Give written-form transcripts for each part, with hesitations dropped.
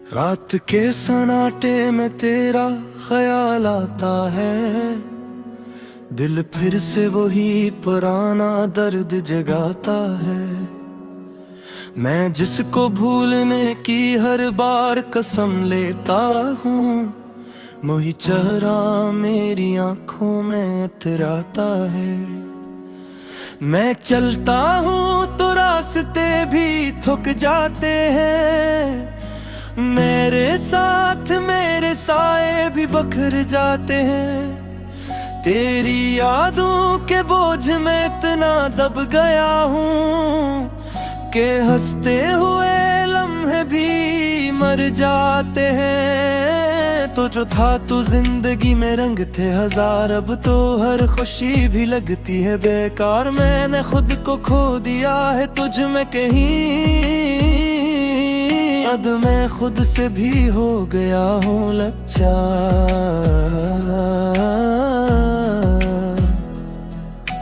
रात के सन्नाटे में तेरा ख्याल आता है, दिल फिर से वही पुराना दर्द जगाता है। मैं जिसको भूलने की हर बार कसम लेता हूँ, वही चेहरा मेरी आंखों में इतराता है। मैं चलता हूँ तो रास्ते भी थक जाते हैं, मेरे साथ मेरे साए भी बखर जाते हैं। तेरी यादों के बोझ में इतना दब गया हूँ कि हंसते हुए लम्हे भी मर जाते हैं। तो जो था तो जिंदगी में रंग थे हजार, अब तो हर खुशी भी लगती है बेकार। मैंने खुद को खो दिया है तुझ में कहीं, अब मैं खुद से भी हो गया हूँ लाचार।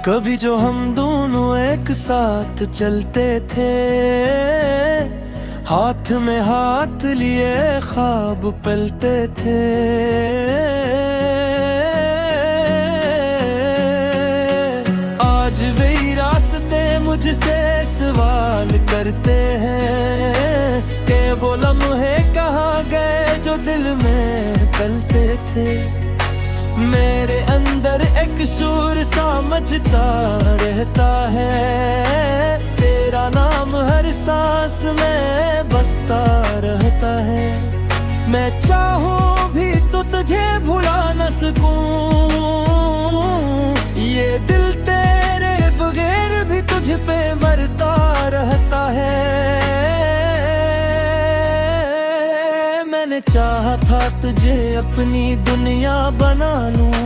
कभी जो हम दोनों एक साथ चलते थे, हाथ में हाथ लिए ख्वाब पलते थे। आज वही रास्ते मुझसे सवाल करते हैं कि वो लम्हे कहाँ गए जो दिल में पलते थे। मेरे अंदर एक शूर सा मचता रहता है, तेरा नाम हर सांस में बसता रहता है। मैं चाहूं भी तो तुझे भुला न सकूं, ये दिल तेरे बगैर भी तुझ पे मरता रहता है। मैंने चाहा था तुझे अपनी दुनिया बना लूं,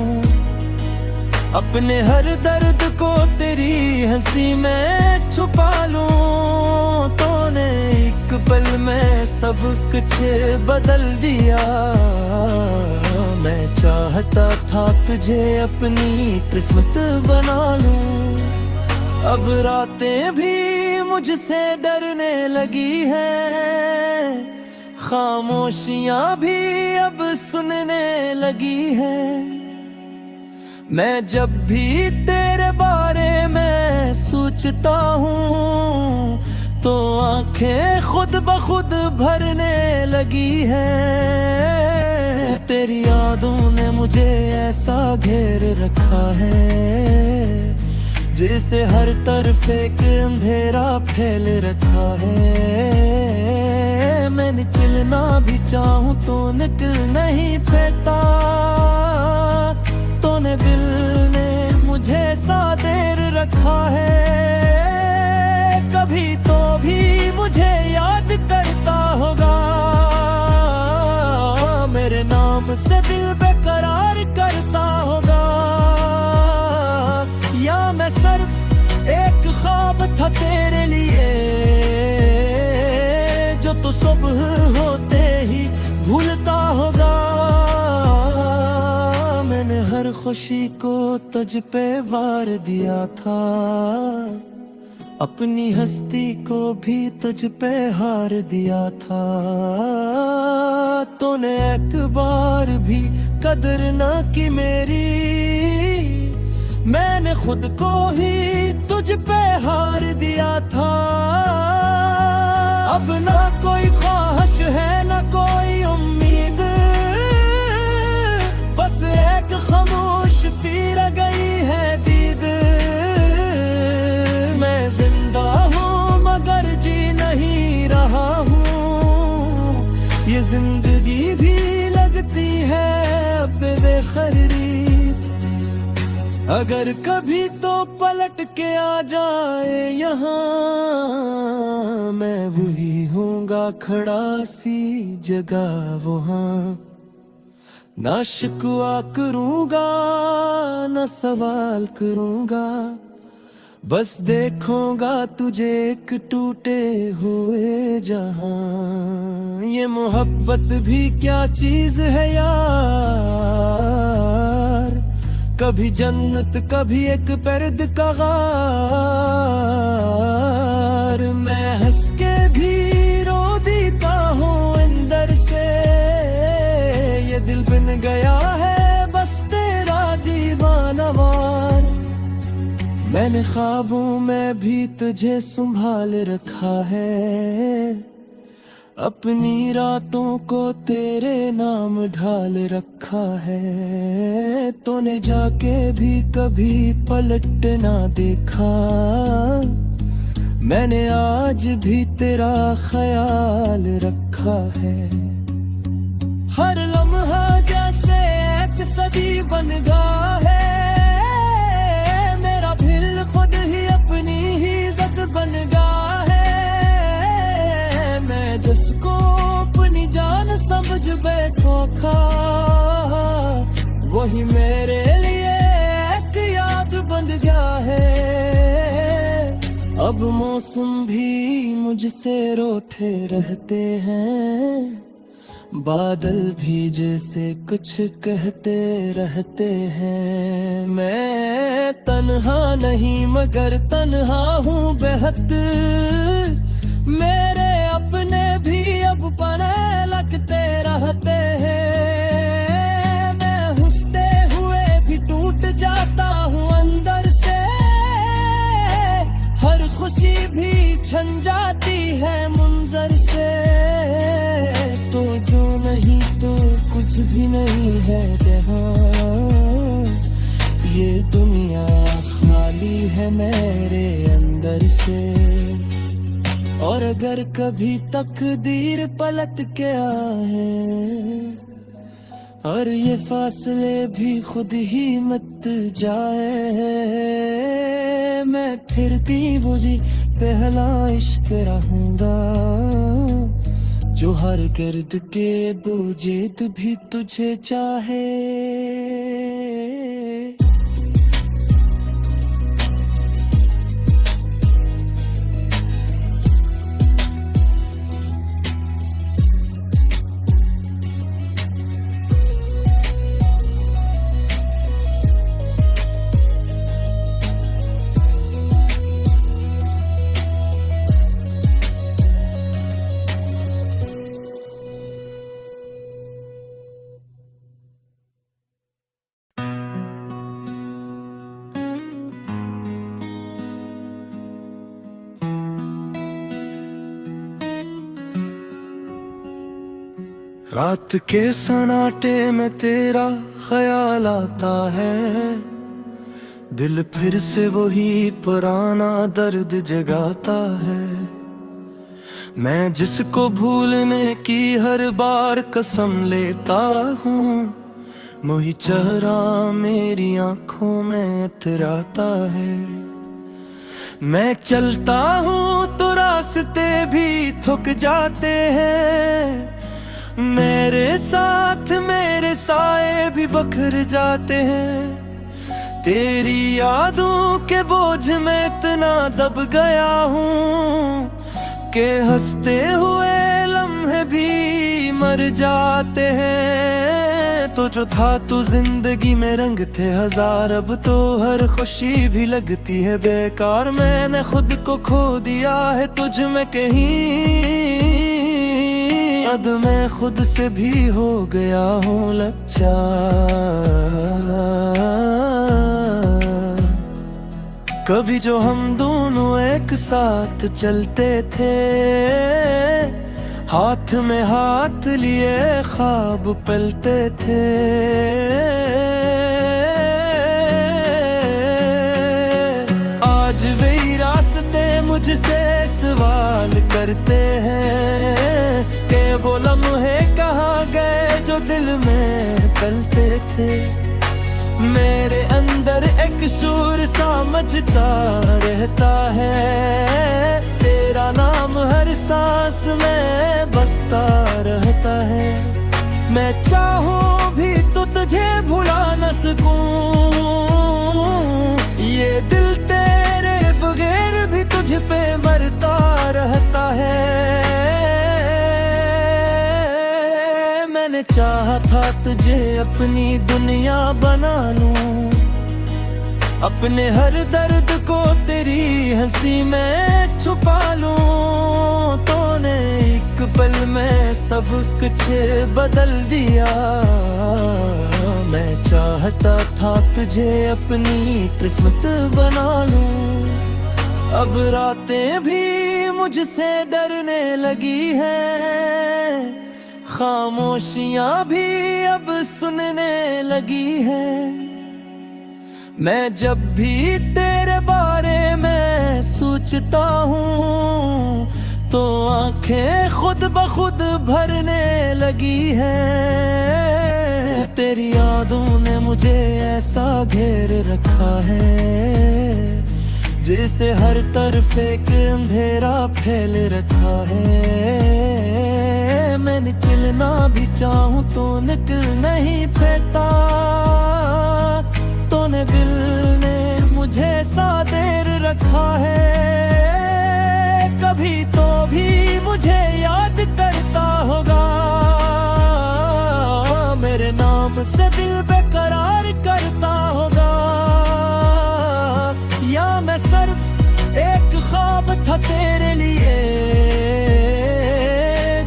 अपने हर दर्द को तेरी हंसी में छुपा लूं। तूने एक पल में सब कुछ बदल दिया, मैं चाहता था तुझे अपनी किस्मत बना लूं। अब रातें भी मुझसे डरने लगी हैं, खामोशियां भी अब सुनने लगी है। मैं जब भी तेरे बारे में सोचता हूँ तो आंखें खुद ब खुद भरने लगी है। तेरी यादों ने मुझे ऐसा घेर रखा है, जैसे हर तरफ एक अंधेरा फैल रखा है। मैं निकलना भी चाहूं तो निकल नहीं पाता, तूने दिल में मुझे सा देर रखा है। कभी तो भी मुझे याद करता होगा, मेरे नाम से दिल बेकरार करता होगा। या मैं सिर्फ एक ख्वाब था तेरे लिए, जो तू सुबह होते ही भूलता होगा। मैंने हर खुशी को तुझ पे वार दिया था, अपनी हस्ती को भी तुझ पे हार दिया था। तूने एक बार भी कदर ना की मेरी, मैंने खुद को ही तुझ पे हार दिया था। अब ना कोई ख्वाहिश है ना कोई उम्मीद, बस एक खामोश सी रह गई है दीद। मैं जिंदा हूँ मगर जी नहीं रहा हूँ, ये जिंदगी भी लगती है अब बेखरी। अगर कभी तो पलट के आ जाए यहाँ, मैं वही होऊंगा खड़ा सी जगह वहाँ। ना शिकवा करूंगा ना सवाल करूंगा, बस देखूंगा तुझे एक टूटे हुए जहां। ये मोहब्बत भी क्या चीज है यार, कभी जन्नत कभी एक पर्द का गार। मैं हंस के भी रो देता हूँ अंदर से, गया है बस तेरा दीवानवार। मैंने ख्वाबों में भी तुझे संभाल रखा है, अपनी रातों को तेरे नाम ढाल रखा है। तूने जाके भी कभी पलट ना देखा, मैंने आज भी तेरा ख्याल रखा है। हर लम्हा जैसे एक सदी बन गया है, मेरा दिल खुद ही अपनी ही इज्जत बन गया है। मैं जिसको अपनी जान समझ बैठा था, वही मेरे लिए एक याद बन गया है। अब मौसम भी मुझसे रोते रहते हैं, बादल भी जैसे कुछ कहते रहते हैं। मैं तन्हा नहीं मगर तन्हा हूँ बेहद, मेरे अपने भी अब पने लगते रहते हैं। मैं हंसते हुए भी टूट जाता हूँ अंदर से, हर खुशी भी छन जाती है मंजर से। तो जो नहीं तो कुछ भी नहीं है जहाँ, ये दुनिया खाली है मेरे अंदर से। और अगर कभी तकदीर पलट के आए और ये फासले भी खुद ही मत जाए, मैं फिर बुझी पहला इश्क रहूंगा, जो हर गिर्द के बुझेद भी तुझे चाहे। रात के सन्नाटे में तेरा ख्याल आता है, दिल फिर से वही पुराना दर्द जगाता है। मैं जिसको भूलने की हर बार कसम लेता हूँ, वही चेहरा मेरी आंखों में इतराता है। मैं चलता हूँ तो रास्ते भी थक जाते हैं, मेरे साथ मेरे साए भी बखर जाते हैं। तेरी यादों के बोझ में इतना दब गया हूँ कि हंसते हुए लम्हे भी मर जाते हैं। तो जो था तू जिंदगी में रंग थे हजार, अब तो हर खुशी भी लगती है बेकार। मैंने खुद को खो दिया है तुझ में कहीं, अब मैं खुद से भी हो गया हूँ लाचार। कभी जो हम दोनों एक साथ चलते थे, हाथ में हाथ लिए ख्वाब पलते थे। आज वही रास्ते मुझसे सवाल करते हैं कि वो लम्हे कहाँ गए जो दिल में पलते थे। मेरे अंदर एक शूर समझता रहता है, तेरा नाम हर सांस में बसता रहता है। मैं चाहूं भी तो तुझे भुला न सकूं, ये दिल तेरे बगैर भी तुझ पे मरता रहता है। मैंने चाहा था तुझे अपनी दुनिया बना लूं, अपने हर दर्द को तेरी हंसी में छुपा लूं। तूने एक पल में सब कुछ बदल दिया, चाहता था तुझे अपनी किस्मत बना लूं, अब रातें भी मुझसे डरने लगी हैं, खामोशियां भी अब सुनने लगी हैं। मैं जब भी तेरे बारे में सोचता हूँ तो आंखें खुद ब खुद भरने लगी हैं। तेरी यादों ने मुझे ऐसा घेर रखा है, जैसे हर तरफ एक अंधेरा फैल रखा है। मैं निकलना भी चाहूं तो निकल नहीं पाता, तूने दिल ने मुझे सा देर रखा है। कभी तो भी मुझे याद करता होगा, मेरे नाम से दिल बेकरार करता होगा, या मैं सिर्फ एक ख्वाब था तेरे लिए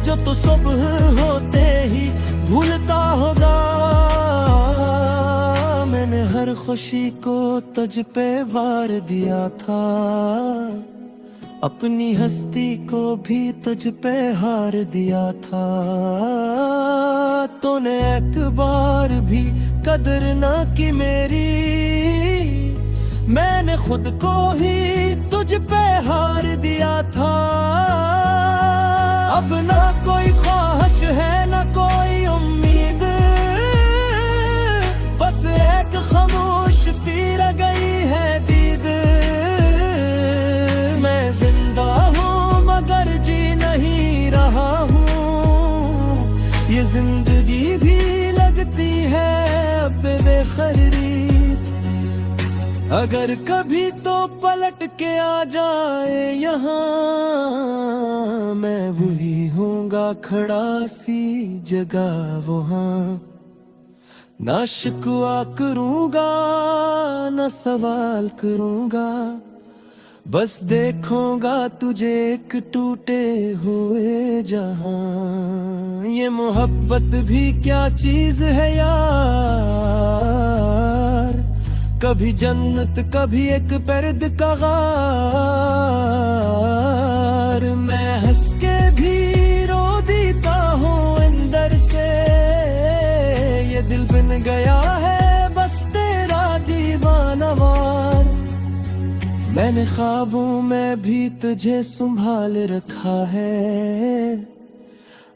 जो तू सुबह होते ही भूलता होगा। मैंने हर खुशी को तुझ पे वार दिया था, अपनी हस्ती को भी तुझ पे हार दिया था। तूने एक बार भी कदर ना की मेरी, मैंने खुद को ही तुझ पे हार दिया था। अब ना कोई ख्वाहिश है ना कोई उम्मीद, बस एक खामोश सी रह गई है दीद। मैं जिंदा हूँ मगर जी नहीं रहा हूँ, ये जिंदगी भी लगती है अब बेखरी। अगर कभी तो पलट के आ जाए यहाँ, मैं वही होऊंगा खड़ा सी जगह वहाँ। ना शिकवा करूंगा ना सवाल करूंगा, बस देखूंगा तुझे एक टूटे हुए जहां। ये मोहब्बत भी क्या चीज है यार, कभी जन्नत कभी एक पर्द का गार। मैं हंस के भी रो देता हूँ अंदर से, ये दिल बन गया है बस तेरा दीवानावार। मैंने ख्वाबों में भी तुझे संभाल रखा है,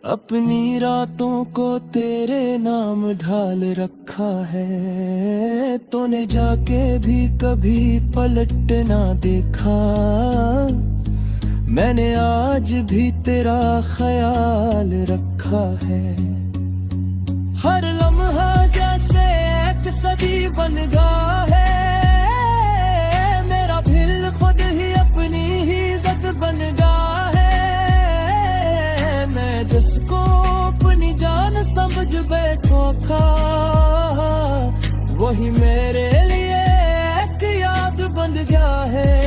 अपनी रातों को तेरे नाम ढाल रखा है। तूने जाके भी कभी पलट ना देखा, मैंने आज भी तेरा ख्याल रखा है। हर लम्हा जैसे एक सदी बन गया है, मेरा दिल खुद ही अपनी ही इज्जत बन गया है। मैं जिसको अपनी जान समझ बैठा था, वही मेरे लिए एक याद बन गया है।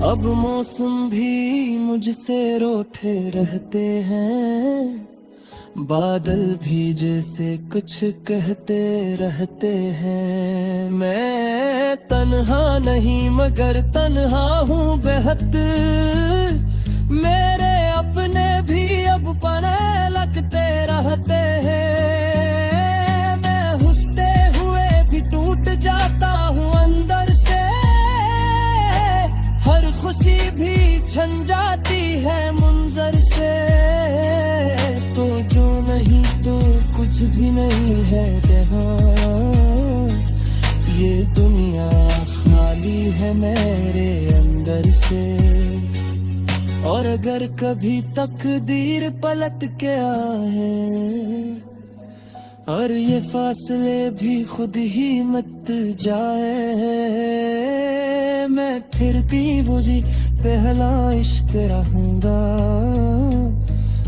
अब मौसम भी मुझसे रूठे रहते हैं, बादल भी जैसे कुछ कहते रहते हैं। मैं तन्हा नहीं मगर तन्हा हूँ बेहद, मेरे अपने भी अब पने लगते रहते हैं। मैं हंसते हुए भी टूट जाता हूँ अंदर से, हर खुशी भी छन जाती है मंजर से। तो जो नहीं तो कुछ भी नहीं है यहाँ, ये दुनिया खाली है मेरे अंदर से। और अगर कभी तकदीर पलट के आए और ये फासले भी खुद ही मत जाए, मैं फिर दीवानी पहला इश्क रहूंगा,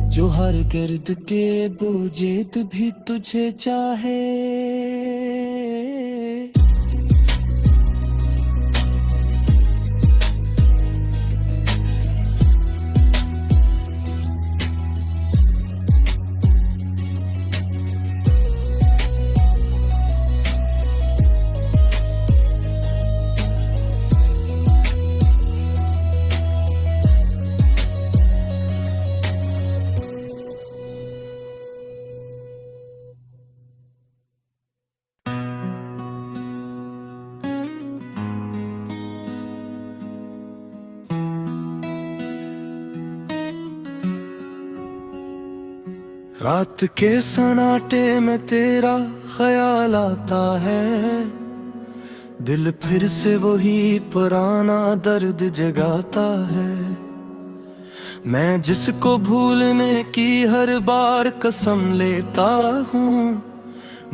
जो हर गिर्द के बुझेत भी तुझे चाहे। रात के सन्नाटे में तेरा ख्याल आता है, दिल फिर से वही पुराना दर्द जगाता है। मैं जिसको भूलने की हर बार कसम लेता हूँ,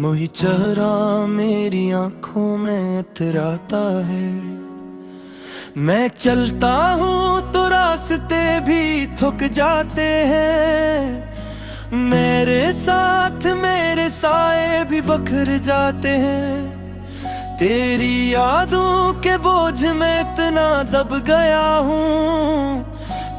वही चेहरा मेरी आंखों में इतराता है। मैं चलता हूँ तो रास्ते भी थक जाते हैं, मेरे साथ मेरे साए भी बखर जाते हैं। तेरी यादों के बोझ में इतना दब गया हूँ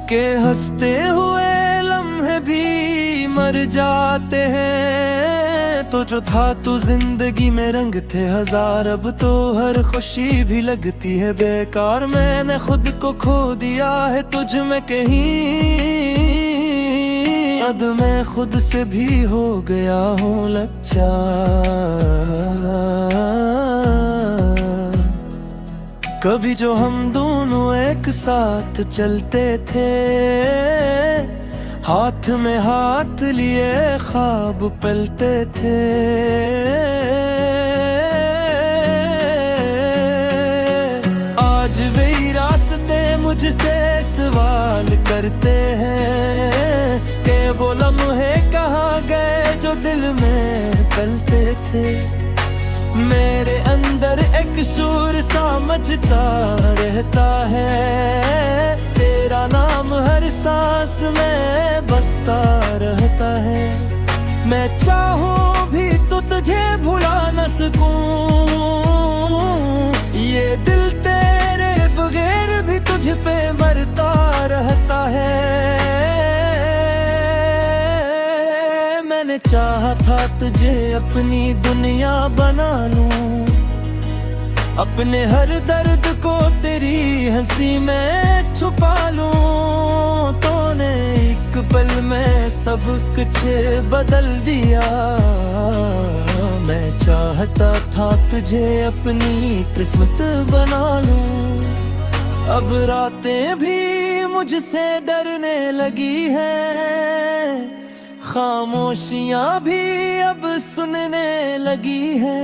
कि हंसते हुए लम्हे भी मर जाते हैं। तो जो था तो जिंदगी में रंग थे हजार, अब तो हर खुशी भी लगती है बेकार। मैंने खुद को खो दिया है तुझ में कहीं, अब मैं खुद से भी हो गया हूँ लाचार। कभी जो हम दोनों एक साथ चलते थे, हाथ में हाथ लिए ख्वाब पलते थे। आज वही रास्ते मुझसे सवाल करते हैं कि वो लम्हे कहाँ गए जो दिल में पलते थे। मेरे अंदर एक शूर सा मचता रहता है, तेरा नाम हर सांस में बसता रहता है। मैं चाहूं भी तो तुझे भुला न सकूं, ये दिल तेरे बगैर भी तुझ पे मरता रहता है। मैंने चाहा था तुझे अपनी दुनिया बना लूं, अपने हर दर्द को तेरी हंसी में छुपा लूं। तूने एक पल में सब कुछ बदल दिया, मैं चाहता था तुझे अपनी किस्मत बना लूं। अब रातें भी मुझसे डरने लगी हैं, खामोशियां भी अब सुनने लगी है।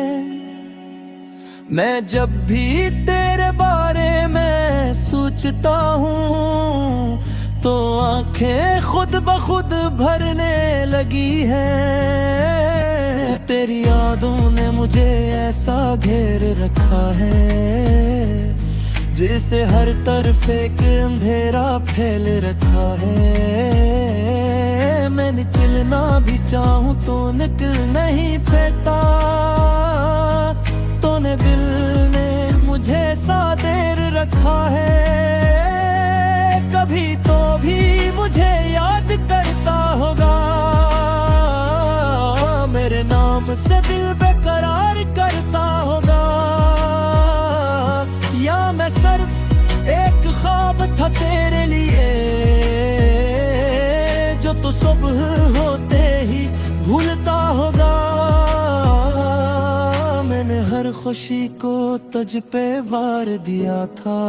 मैं जब भी तेरे बारे में सोचता हूँ तो आंखें खुद ब खुद भरने लगी है। तेरी यादों ने मुझे ऐसा घेर रखा है, जैसे हर तरफ एक अंधेरा फैल रखा है। मैं निकलना भी चाहूं तो निकल नहीं पाता, तूने दिल में मुझे सा देर रखा है। कभी तो भी मुझे याद करता होगा, मेरे नाम से दिल बेकरार करता होगा। या मैं सिर्फ एक ख्वाब था तेरे लिए, जो तू सुबह होते ही भूलता होगा। मैंने हर खुशी को तुझ पे वार दिया था,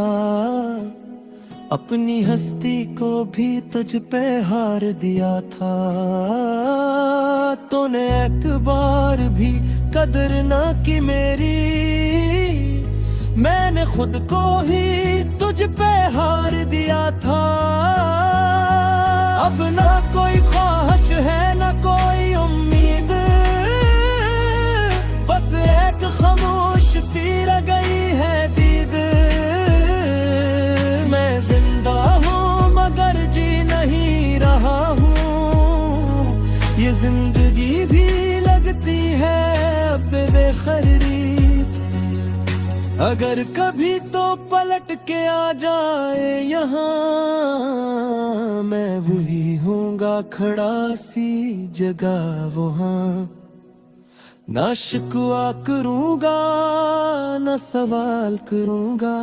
अपनी हस्ती को भी तुझ पे हार दिया था। तूने एक बार भी कदर ना की मेरी, मैंने खुद को ही तुझ पे हार दिया था। अब ना कोई ख्वाहिश है ना कोई उम्मीद, बस एक खामोश सी रह गई है दीद। मैं जिंदा हूँ मगर जी नहीं रहा हूँ, ये जिंदगी भी लगती है अब बेखरी। अगर कभी तो पलट के आ जाए यहाँ, मैं वही होऊंगा खड़ा सी जगह वहाँ। ना शिकवा करूंगा ना सवाल करूंगा,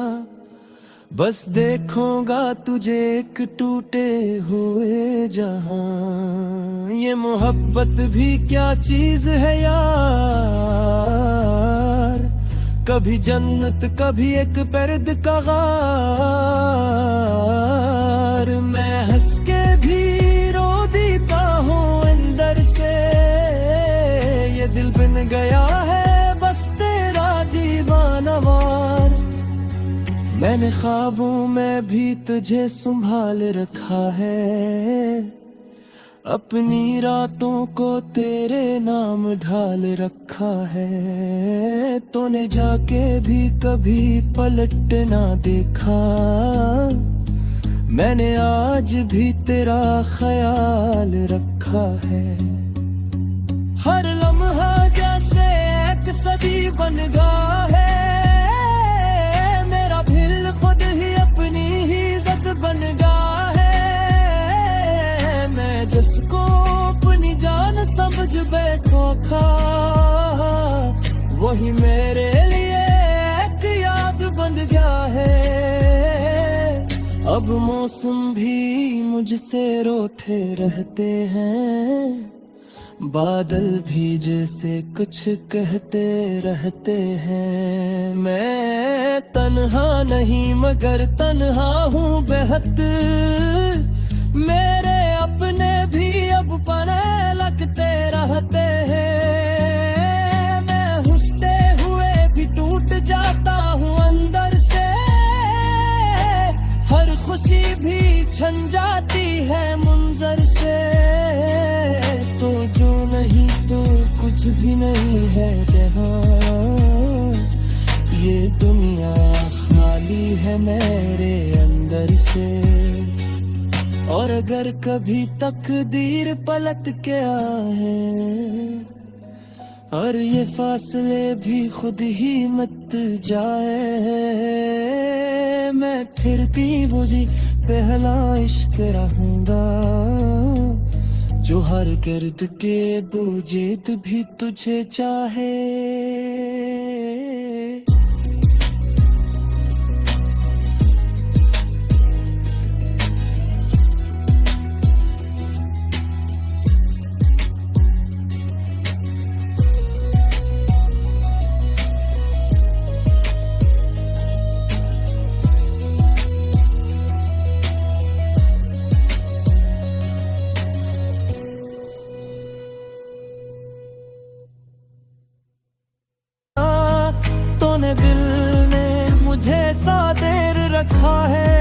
बस देखूंगा तुझे एक टूटे हुए जहां। ये मोहब्बत भी क्या चीज है यार, कभी जन्नत कभी एक पर्द का गार। मैं हंस के भी रो देता हूँ अंदर से, मैंने ख्वाबों में भी तुझे संभाल रखा है, अपनी रातों को तेरे नाम ढाल रखा है। तूने जाके भी कभी पलट ना देखा, मैंने आज भी तेरा ख्याल रखा है। हर लम्हा जैसे एक सदी बन गया है, मेरा दिल खुद ही अपनी ही इज्जत बन गया है। मैं जिसको अपनी जान समझ बैठा, वही मेरे लिए एक याद बन गया है। अब मौसम भी मुझसे रोते रहते हैं, बादल भी जैसे कुछ कहते रहते हैं। मैं तन्हा नहीं मगर तन्हा हूँ बेहद, मेरे अपने भी अब पने लगते रहते हैं। मैं हंसते हुए भी टूट जाता हूँ अंदर से, हर खुशी भी छन जाती है मंजर से। तो जो नहीं तो कुछ भी नहीं है जहाँ, ये दुनिया खाली है मेरे अंदर से। और अगर कभी तकदीर पलट के आए और ये फासले भी खुद ही मत जाए, मैं फिरती बुझी पहला इश्क रहूंगा, जो हर गिर्द के बुझेद भी तुझे चाहे। तूने दिल में मुझे सादेर रखा है,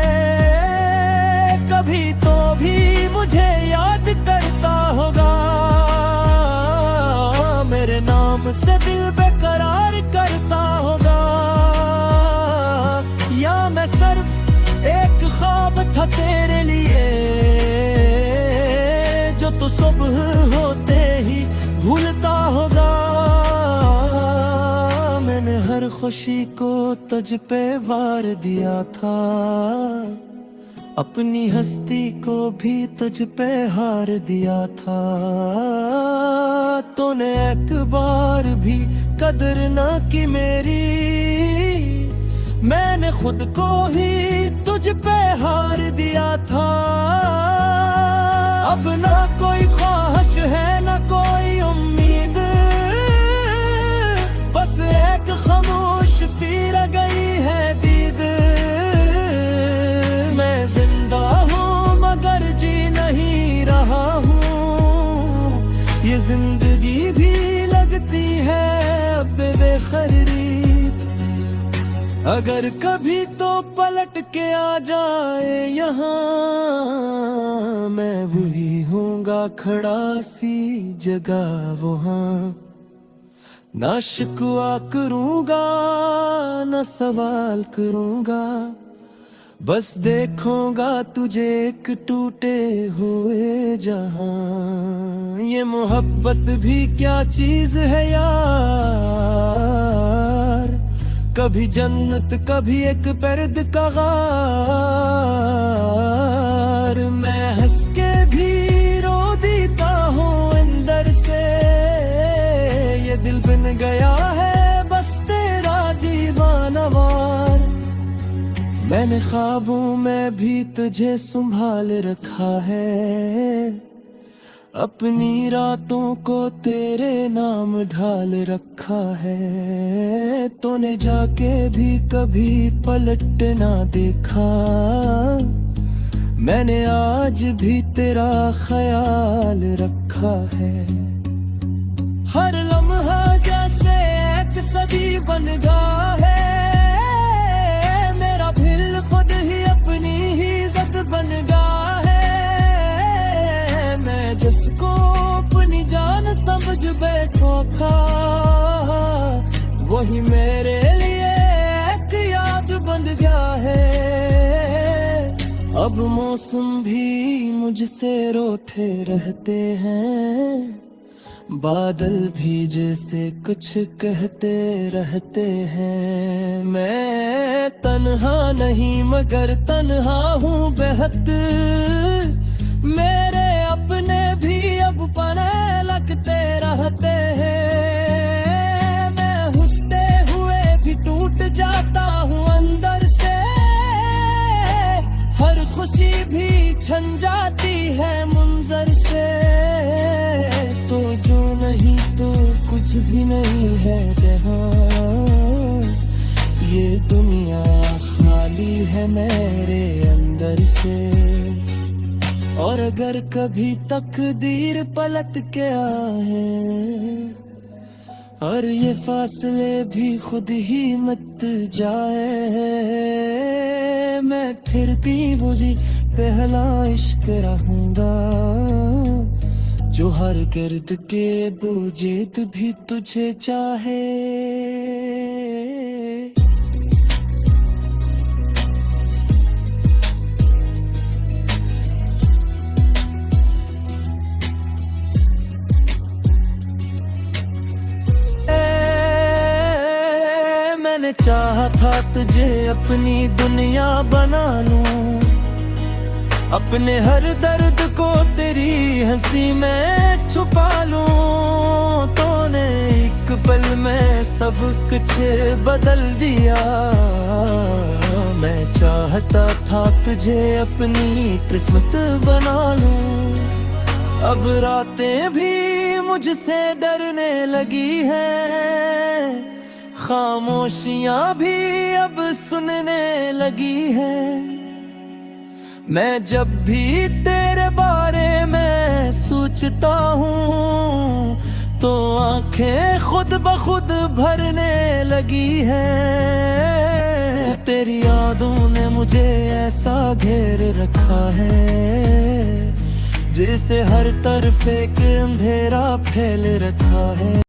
कभी तो भी मुझे याद करता होगा। मेरे नाम से दिल बेकरार करता होगा, या मैं सिर्फ एक ख्वाब था तेरे लिए, जो तू सुबह होते ही भूलता होगा। मैंने हर खुशी को तुझ पे वार दिया था, अपनी हस्ती को भी तुझ पे हार दिया था। तूने एक बार भी कदर ना की मेरी, मैंने खुद को ही तुझ पे हार दिया था। अब ना कोई ख्वाहिश है ना कोई उम्मीद, बस एक खामोश सी रह गई है दीद। मैं जिंदा हूँ मगर जी नहीं रहा हूँ, ये जिंदगी भी लगती है अब बेखरी। अगर कभी तो पलट के आ जाए यहाँ, मैं वही होऊंगा खड़ा सी जगह वहाँ। ना शिकवा करूंगा ना सवाल करूंगा, बस देखूंगा तुझे एक टूटे हुए जहां। ये मोहब्बत भी क्या चीज है यार, कभी जन्नत कभी एक पर्द का गार। मैं हंस के भी रो देता हूँ अंदर से, ये दिल बन गया है बस तेरा दीवानावार। मैंने ख्वाबों में भी तुझे संभाल रखा है, अपनी रातों को तेरे नाम ढाल रखा है। तूने जाके भी कभी पलट ना देखा, मैंने आज भी तेरा ख्याल रखा है। हर लम्हा जैसे एक सदी बन गया है, मेरा दिल भी मेरे लिए एक याद बन गया है। अब मौसम भी मुझसे रूठे रहते हैं, बादल भी जैसे कुछ कहते रहते हैं। मैं तन्हा नहीं मगर तन्हा हूँ बेहद, मेरे अपने भी अब पने लगते रहते हैं। मैं हंसते हुए भी टूट जाता हूँ अंदर से, हर खुशी भी छन जाती है मुंजर से। तो जो नहीं तो कुछ भी नहीं है जहाँ, ये दुनिया खाली है मेरे अंदर से। और अगर कभी तकदीर पलट के आए और ये फासले भी खुद ही मत जाए, मैं फिर बुझी पहला इश्क रहूंगा, जो हर गिर्द के बुझेत भी तुझे चाहे। मैंने चाहा था तुझे अपनी दुनिया बना लूं, अपने हर दर्द को तेरी हंसी में छुपा लूं। तूने एक पल में सब कुछ बदल दिया, मैं चाहता था तुझे अपनी किस्मत बना लूं। अब रातें भी मुझसे डरने लगी हैं, खामोशियां भी अब सुनने लगी है। मैं जब भी तेरे बारे में सोचता हूँ तो आंखें खुद ब खुद भरने लगी है। तेरी यादों ने मुझे ऐसा घेर रखा है, जैसे हर तरफ एक अंधेरा फैल रखा है।